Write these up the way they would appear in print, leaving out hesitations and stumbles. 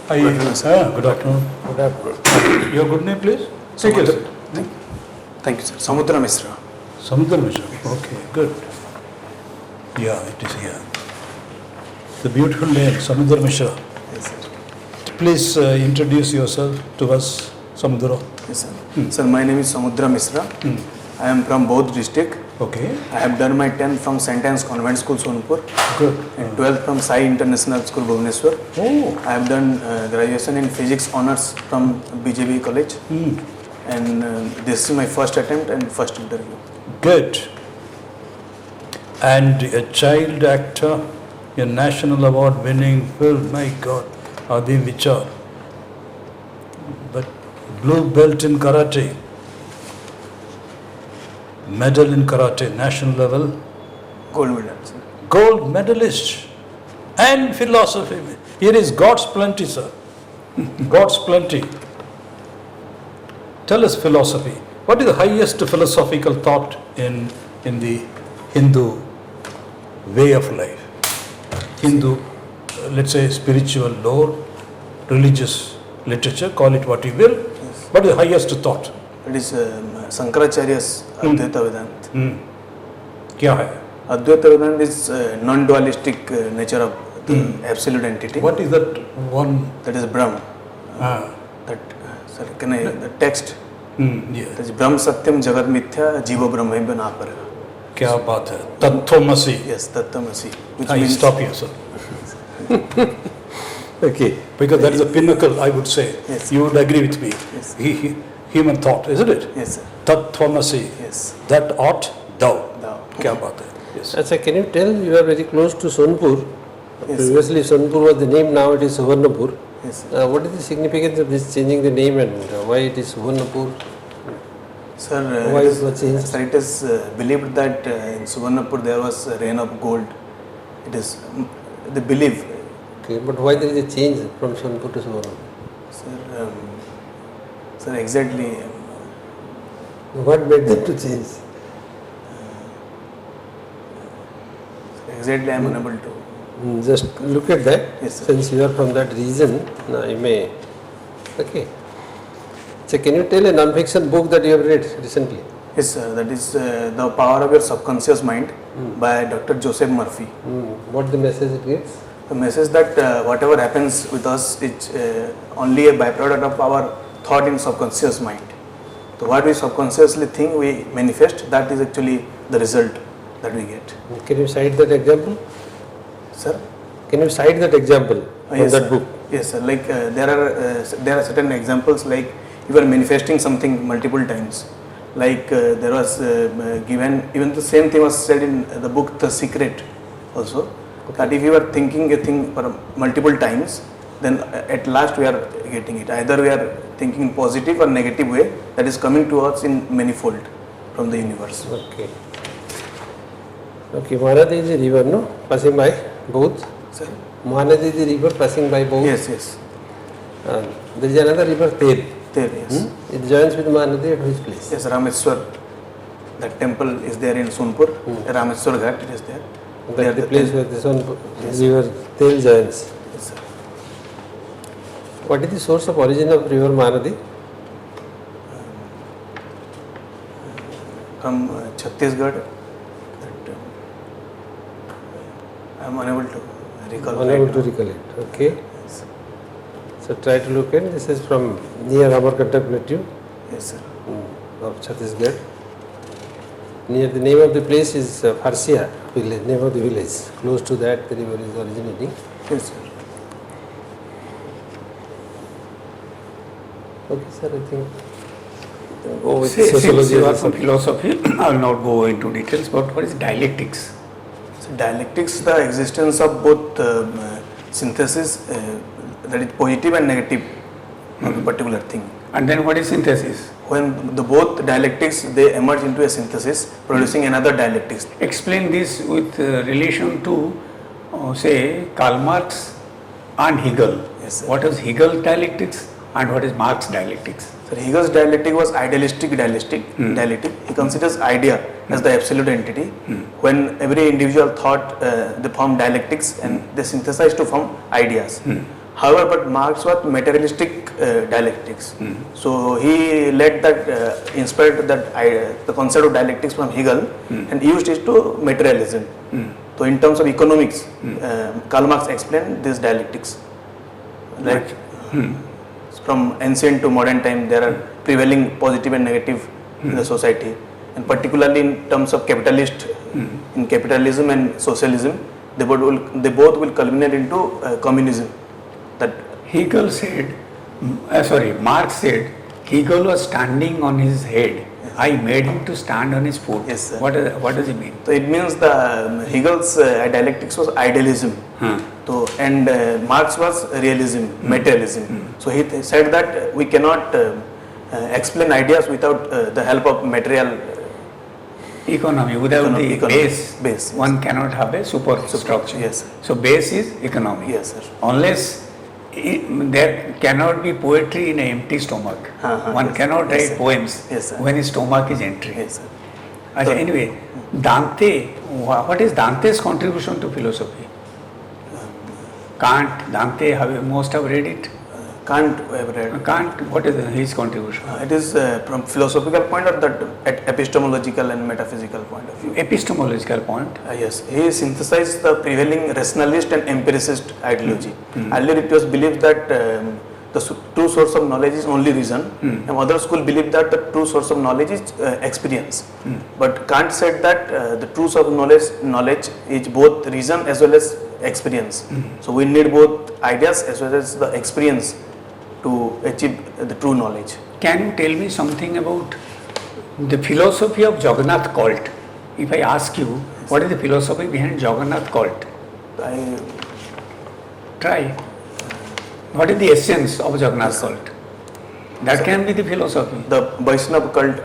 Good afternoon, sir. Good afternoon. Good afternoon. Your good name, please? Take it. Thank you, sir. SAMUDRA MISHRA. SAMUDRA MISHRA. Okay, good. Yeah, it is here. The beautiful name, SAMUDRA MISHRA. Yes, sir. Please introduce yourself to us, Samudra. Yes, sir. Sir, my name is SAMUDRA MISHRA. I am from Bodh district. Okay. I have done my 10th from St. Anne's Convent School, Sonpur. Good. And 12th from Sai International School, Bhubaneswar. Oh. I have done graduation in physics honors from BJB College. And this is my first attempt and first interview. Good. And a child actor, a national award winning film, my God, Adi Vichar. But blue belt in karate, medal in karate, national level, Gold medal, sir. gold medalist, and philosophy. Here is God's plenty, sir. God's plenty. Tell us philosophy. What is the highest philosophical thought in the Hindu way of life? Hindu, let's say spiritual lore, religious literature, call it what you will. Yes. What is the highest thought? It is Shankaracharya's Advaita Vedanta. Kya hai? Advaita Vedanta is non-dualistic nature of the absolute entity. What is that one? That is Brahm. That, sir, can I, the text, Yeah. that is Brahm Satyam Jagat Mithya Jiva Brahma Banapara. Kya baat hai? Tattvamasi. Yes, Tattamasi. Which I means, stop here, sir. okay. Because that is a pinnacle, I would say. Yes. You would agree with me. Yes. Human thought, isn't it? Yes, sir. Tattvamasi. Yes. That art thou. Thou. Kya baat hai? Yes. Achha, can you tell, you are very close to Sonpur. Yes. Previously Sonpur was the name, now it is Suvarnapur. Yes. What is the significance of this changing the name and why it is Suvarnapur? Sir, Why it it was is, changed? sir, it is believed that in Suvarnapur there was a rain of gold. It is the belief. Okay, but why there is a change from Sonpur to Suvarnapur? Sir, sir, exactly. What made them to change? Exactly, I am unable to. Just look at that. Yes, sir. Since you are from that region, now you may. Okay. So, can you tell a non-fiction book that you have read recently? Yes, sir, that is The Power of Your Subconscious Mind by Dr. Joseph Murphy. What the message it gives? The message that whatever happens with us is only a byproduct of our thought in subconscious mind. So what we subconsciously think we manifest, that is actually the result that we get. Can you cite that example? Sir? Can you cite that example from Yes, that sir. book? Yes, sir. Like there are certain examples, like you are manifesting something multiple times. Like there was given, even the same thing was said in the book The Secret also. Okay. That if you are thinking a thing for multiple times, then at last we are getting it. Either we are thinking in positive or negative way, that is coming to us in manifold from the universe. Okay. Okay, Mahanadi is a river, no? Passing by both. Sir? Mahanadi is a river passing by both. Yes, yes. There is another river, Ter. There, yes. It joins with Mahanadi at which place? Yes, Rameswar. That temple is there in Sonpur. Rameswar Ghat, it is there. That is the place where this one river Ter joins. Yes, sir. What is the source of origin of river Mahanadi? From Chhattisgarh. I am unable to recall. Unable right to now. recollect. Okay. Yes, So try to look at this is from near Amarkanta Plateau yes, sir. of Chhattisgarh. Near the name of the place is Farsia village, name of the village. Close to that the river is originating. Yes, sir. Okay, sir, I think go with Since sociology. you are or from something. philosophy, I will not go into details, but what is dialectics? So dialectics, the existence of both synthesis, that is positive and negative of a particular thing. And then what is synthesis? When the both dialectics, they emerge into a synthesis, producing another dialectics. Explain this with relation to, say, Karl Marx and Hegel. Yes, sir. What is Hegel dialectics and what is Marx dialectics? So Hegel's dialectic was idealistic dialectic. He considers idea as the absolute entity. When every individual thought, they form dialectics and they synthesize to form ideas. However, but Marx was materialistic dialectics. So he let that inspired that the concept of dialectics from Hegel and used it to materialism. So in terms of economics, Karl Marx explained this dialectics. Like from ancient to modern time, there are prevailing positive and negative in the society, and particularly in terms of capitalist, in capitalism and socialism, they both will culminate into communism. That Hegel said, Marx said, Hegel was standing on his head. I made him to stand on his foot. Yes, sir. What does it mean? So it means the Hegel's dialectics was idealism. So and Marx was realism, materialism. So he said that we cannot explain ideas without the help of material Economy, without the economy. base, one cannot have a superstructure. Yes, sir. So base is economy. Yes, sir. Unless there cannot be poetry in an empty stomach. One yes, cannot yes, write sir. poems Yes, sir. when his stomach is empty. Yes, sir. So, anyway, Dante, what is Dante's contribution to philosophy? Kant, Dante, must have read it. Can't have read. Kant, what is his contribution? It is from philosophical point or that epistemological and metaphysical point of view. Epistemological point. Yes, he synthesized the prevailing rationalist and empiricist ideology. Earlier it was believed that the true source of knowledge is only reason, and other school believed that the true source of knowledge is experience. But Kant said that the true source of knowledge is both reason as well as experience. So we need both ideas as well as the experience to achieve the true knowledge. Can you tell me something about the philosophy of Jagannath cult? If I ask you, what is the philosophy behind Jagannath cult? Try. What is the essence of Jagannath cult? That can be the philosophy. The Vaishnava cult,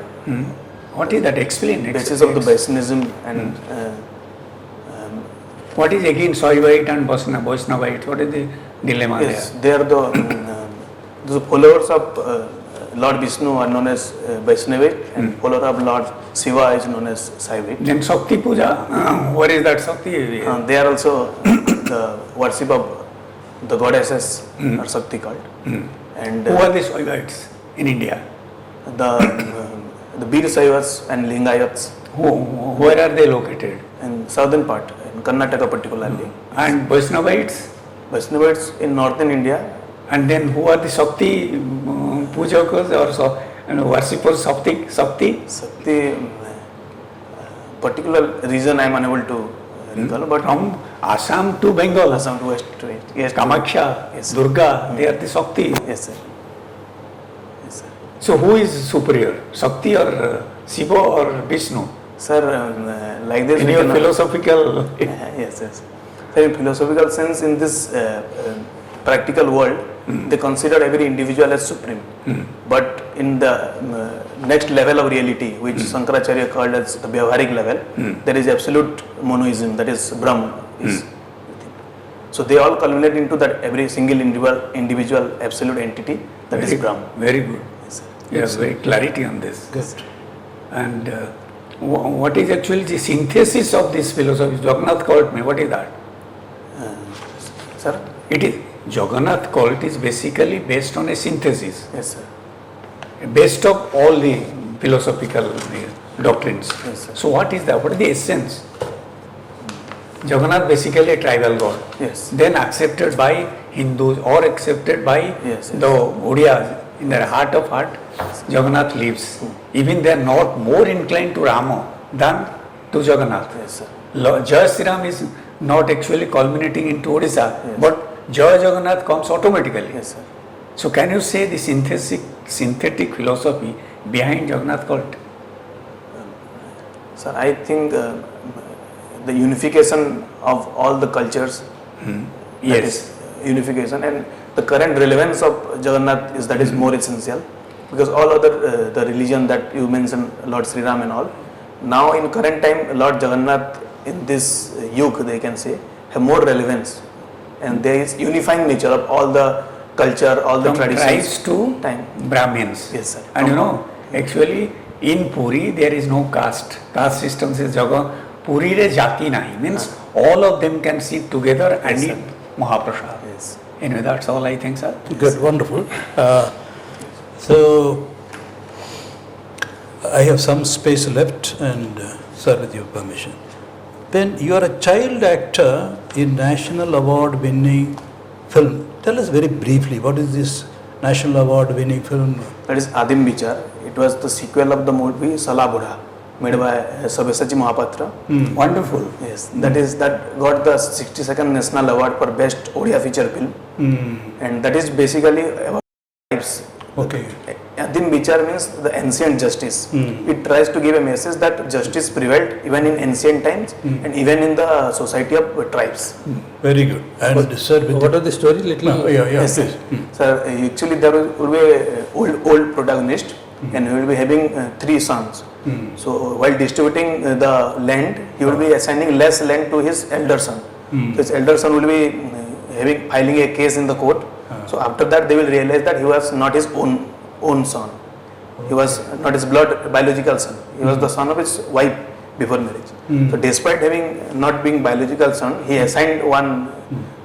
What is that? Explain. basis of the Vaishnavism and What is again Saivite and Vaishnavite? What is the dilemma yes, they are the followers of Lord Vishnu are known as Vaishnavite, and follower of Lord Shiva is known as Saivite. there? Then Shakti Puja, what is that Shakti? They are also the worship of the goddesses or Shakti cult. And Who are the Saivites in India? the Veer Saivas and Lingayats Where are they located? in southern part, in Karnataka particularly. And Vaishnavites? Vaishnavites in northern India. And then who are the Shakti pujakas or worshippers Shakti? Shakti, particular reason I am unable to recall, but From Assam to Bengal, Assam to west to it. Yes, Kamakhya, Yes. Durga, they are the Shakti. Yes, sir. Yes, sir. So who is superior, Shakti or Shiva or Vishnu? Sir, like this. In we your cannot- philosophical, Yes, yes. So in philosophical sense, in this practical world, they consider every individual as supreme. But in the next level of reality, which Shankaracharya called as the Vyavaharik level, there is absolute monoism, that is Brahm. So they all culminate into that every single individual absolute entity, that is Brahm. very good. Yes, sir. You have very clarity on this. Good. And what is actually the synthesis of this philosophy? Jagannath cult, what is that? Sir? It is Jagannath cult is basically based on a synthesis, Yes, sir. based of all the philosophical doctrines. Yes, sir. So what is that? What is the essence? Jagannath basically a tribal god, Yes. then accepted by Hindus or accepted by Yes, yes. the Odiyas. In their heart of heart, Jagannath lives. Even they are not more inclined to Rama than to Jagannath. Yes, sir. Jai Sri Ram is not actually culminating into Odisha, but Jai Jagannath comes automatically. Yes, sir. So can you say the synthetic philosophy behind Jagannath cult? Sir, I think the unification of all the cultures, that Yes. is unification, and the current relevance of Jagannath is that is more essential, because all other the religion that you mentioned, Lord Sri Ram and all, now in current time Lord Jagannath in this yug, they can say, have more relevance, and there is unifying nature of all the culture, all the From traditions. tribes to Time. Brahmins. Yes, sir. And you know, actually in Puri there is no caste. Caste system says Puri re jati nahi, means all of them can sit together and Yes, eat sir. Mahaprasad. Yes. Anyway, that's all I think, sir. Good, wonderful. So, I have some space left, and sir, with your permission. Then you are a child actor in National Award winning film. Tell us very briefly, what is this National Award winning film? That is Adim Bichar. It was the sequel of the movie Salabudha, made by Sabyasachi Mahapatra. Wonderful. Yes, that got the 62nd National Award for Best Odia Feature Film, and that is basically about tribes. Okay. Adim Bichar means the ancient justice. It tries to give a message that justice prevailed even in ancient times and even in the society of tribes. Very good. And sir, with What are the story? Little. Yes, please. sir. Actually, there will be a old protagonist, and he will be having 3 sons. So while distributing the land, he will be assigning less land to his elder son. So his elder son will be filing a case in the court. So after that, they will realize that he was not his own son. He was not his biological son. He was the son of his wife before marriage. So despite not being biological son, he assigned one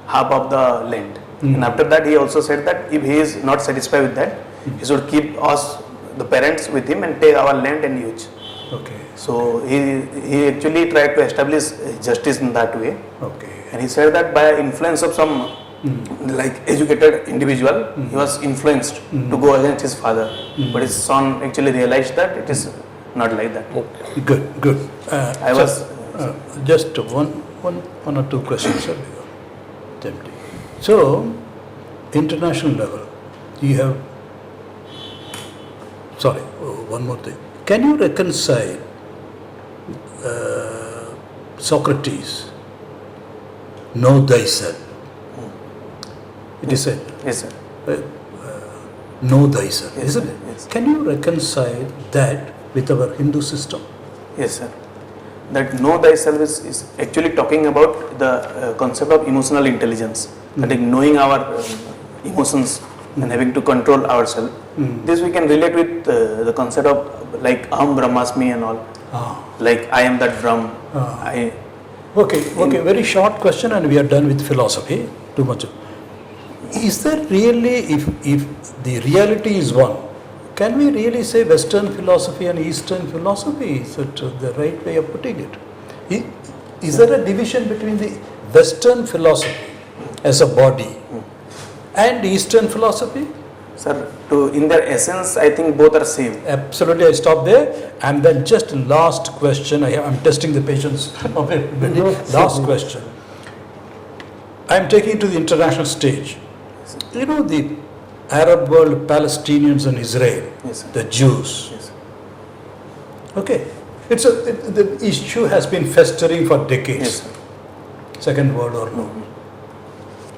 half of the land. And after that, he also said that if he is not satisfied with that, he should keep us, the parents, with him and take our land and use. Okay. So he actually tried to establish justice in that way. Okay. And he said that by influence of some like educated individual, he was influenced to go against his father. But his son actually realized that it is not like that. Good, good. I was just one or two questions, sir. Tempting. So, international level, you have. Sorry, one more thing. Can you reconcile Socrates, know thyself? It is said. yes, sir. Know thyself, Yes, isn't sir. it? Yes. Can you reconcile that with our Hindu system? Yes, sir. That know thyself is actually talking about the concept of emotional intelligence. That is knowing our emotions and having to control ourselves. This we can relate with the concept of like Aham Brahmasmi and all. Like I am that Brahm. Okay, very short question and we are done with philosophy. Too much. Is there really, if the reality is one, can we really say Western philosophy and Eastern philosophy? Is that the right way of putting it? Is there a division between the Western philosophy as a body and Eastern philosophy? Sir, in their essence, I think both are same. Absolutely, I stop there. And then just last question, I'm testing the patience of everybody. Last question. I'm taking it to the international stage. You know the Arab world, Palestinians and Israel, Yes, sir. the Jews. Yes. Okay, the issue has been festering for decades. Yes, sir. Second World War. No.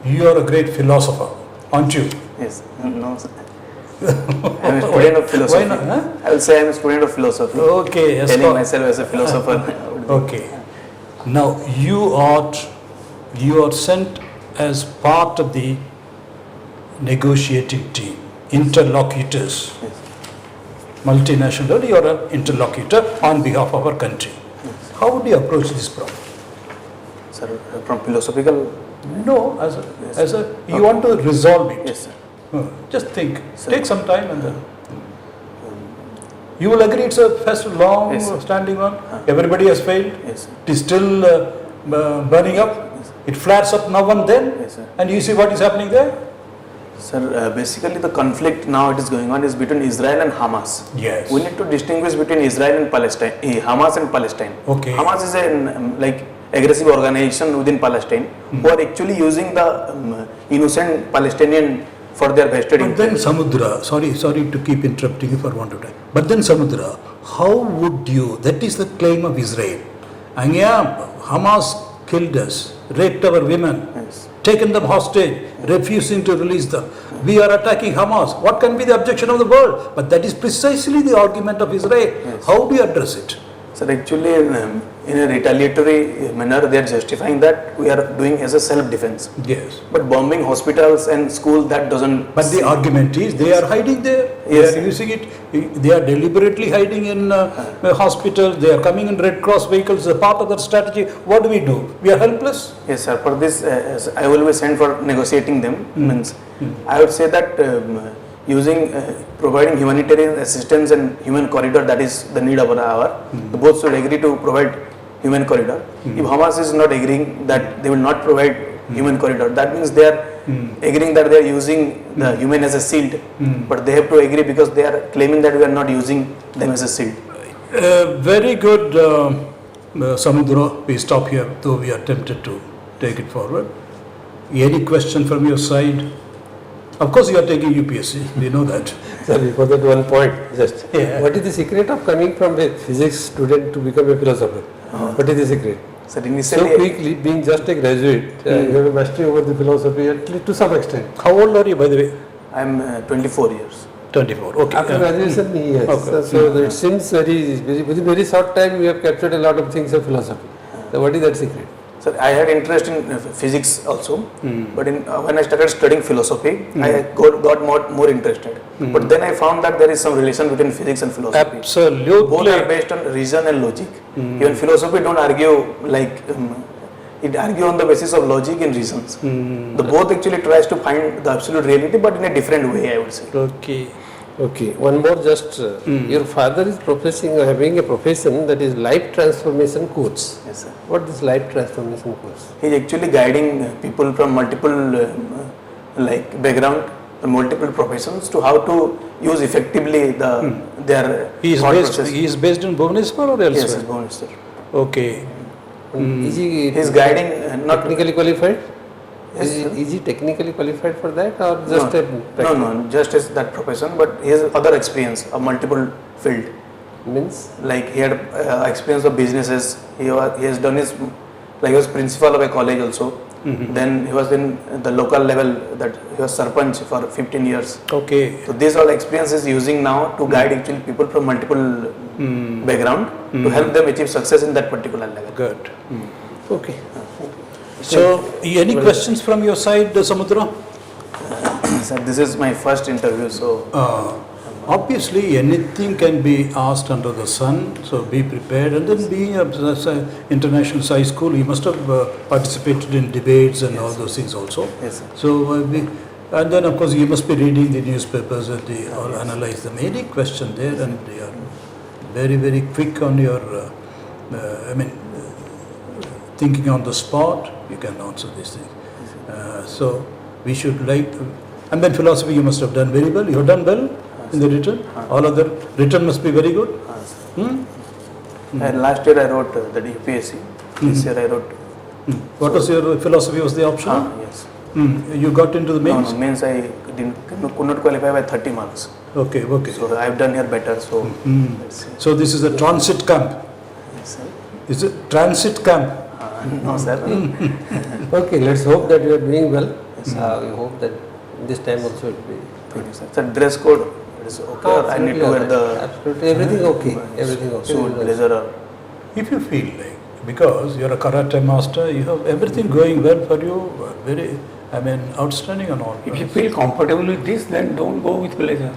You are a great philosopher, aren't you? Yes. No, sir. I am a student of philosophy. Why not? Huh? I will say I am a student of philosophy. Okay, yes. Telling myself as a philosopher. Okay. Now you are sent as part of the negotiating team, interlocutors. Yes. Multinational, you are an interlocutor on behalf of our country. Yes. How would you approach this problem? Sir, from philosophical. No, as a you want to resolve it. Yes, sir. Just think. Sir. Take some time and then. You will agree it's a first long Yes, sir. standing one. Everybody has failed. Yes, sir. It is still burning up. It flares up now and then. Yes, sir. And you see what is happening there? Sir, basically the conflict now it is going on is between Israel and Hamas. Yes. We need to distinguish between Israel and Palestine, Hamas and Palestine. Okay. Hamas is a like aggressive organization within Palestine who are actually using the innocent Palestinian for their vested But then interest. Samudra, sorry to keep interrupting you for one of time. But then Samudra, how would you, that is the claim of Israel. And yeah, Hamas killed us, raped our women, Yes. taken them hostage, refusing to release them. We are attacking Hamas. What can be the objection of the world? But that is precisely the argument of Israel. Yes. How do you address it? Sir, actually in a retaliatory manner they are justifying that we are doing as a self-defense. Yes. But bombing hospitals and schools, that doesn't. But the argument is they are hiding there. Yes. They are using it They are deliberately hiding in hospitals, they are coming in Red Cross vehicles, a part of that strategy. What do? We are helpless. Yes, sir. For this, I will be sent for negotiating them. Means, I would say that using, providing humanitarian assistance and human corridor, that is the need of our hour. Both should agree to provide human corridor. If Hamas is not agreeing that they will not provide human corridor, that means they are agreeing that they are using the human as a shield, but they have to agree because they are claiming that we are not using them as a shield. Very good, Samudra. We stop here, though we are tempted to take it forward. Any question from your side? Of course, you are taking UPSC. We know that. Sir, we forgot one point. Just Yeah. what is the secret of coming from a physics student to become a philosopher? What is the secret? So So initially, quickly, being just a graduate, you have a mastery over the philosophy, at least to some extent. How old are you, by the way? I am 24 years. 24. Okay. After graduation, yes. Okay. So it seems within very short time, we have captured a lot of things of philosophy. So what is that secret? So I had interest in physics also, but when I started studying philosophy, I got more interested. But then I found that there is some relation between physics and philosophy. Absolutely. Both are based on reason and logic. Even philosophy don't argue like it argue on the basis of logic and reasons. The both actually tries to find the absolute reality, but in a different way, I would say. Okay. Okay, one more just, your father is having a profession that is life transformation coach. Yes, sir. What is life transformation coach? He is actually guiding people from multiple like background, multiple professions to how to use effectively their He is thought based. process. He is based in Bhubaneswar or Yes, elsewhere? yes, Bhubaneswar. Okay. Is he He is guiding not technically qualified? Yes, sir. Is he technically qualified for that or just no, just as that profession, but he has other experience of multiple field. means? Like he had experience of businesses. He has done his, like he was principal of a college also. Then he was in the local level, that he was sarpanch for 15 years. Okay. So these all experiences using now to guide actually people from multiple background to help them achieve success in that particular level. Good. Okay. So, any questions from your side, Samudra? Sir, this is my first interview, so Obviously, anything can be asked under the sun, so be prepared. And then being an international size school, you must have participated in debates and all those things also. yes, sir. So, and then of course you must be reading the newspapers and they all analyze them. Any question there, and they are very, very quick on your, thinking on the spot, you can answer these things. So, we should and then philosophy you must have done very well. You have done well in the written. All other written must be very good. And last year I wrote the UPSC. This year I wrote. What was your philosophy? Was the option? Yes. You got into the mains? No, means I could not qualify by 30 marks. Okay, okay. So I have done here better. So let's see. So this is a transit camp. Yes, sir. Is it transit camp? No, sir. Okay, let's hope that you are doing well. We hope that this time also it will be. Thank you, sir. Sir, dress code is okay. Or I need to wear the Absolutely, everything okay. Everything okay. suit, blazer, or If you feel like, because you're a karate master, you have everything going well for you, very, outstanding and all. If you feel comfortable with this, then don't go with blazer.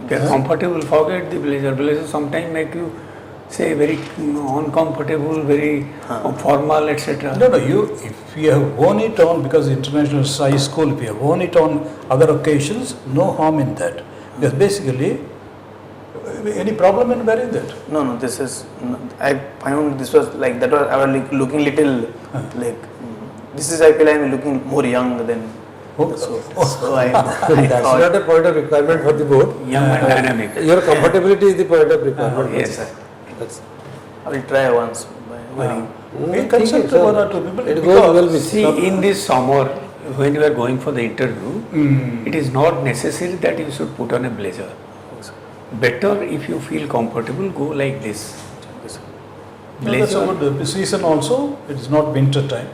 If you're comfortable, forget the blazer. Blazer sometimes make you say very uncomfortable, very formal, etc. No, if you have worn it on, because international size school, if you have worn it on other occasions, no harm in that. Because basically, any problem in wearing that? no, this is. I found this was like that. I was looking little like. This is I feel I am looking more young than. So I That's thought, not a point of requirement for the board. Young and dynamic. Your comfortability is the point of requirement. Yes, sir. That's, I will try once by wearing. We consult one or two people. it goes because- well with See, in this summer, when you are going for the interview, it is not necessary that you should put on a blazer. Better if you feel comfortable, go like this. No, that's a good season also. It is not winter time.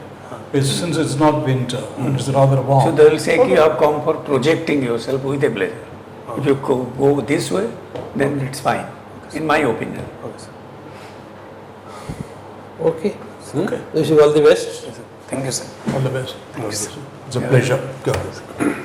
Since it's not winter, it is rather warm. So they will say you have come for projecting yourself with a blazer. If you go this way, then it's fine, in my opinion. okay. Okay. Wish you all the best. Thank you, sir. All the best. It's a pleasure. Go.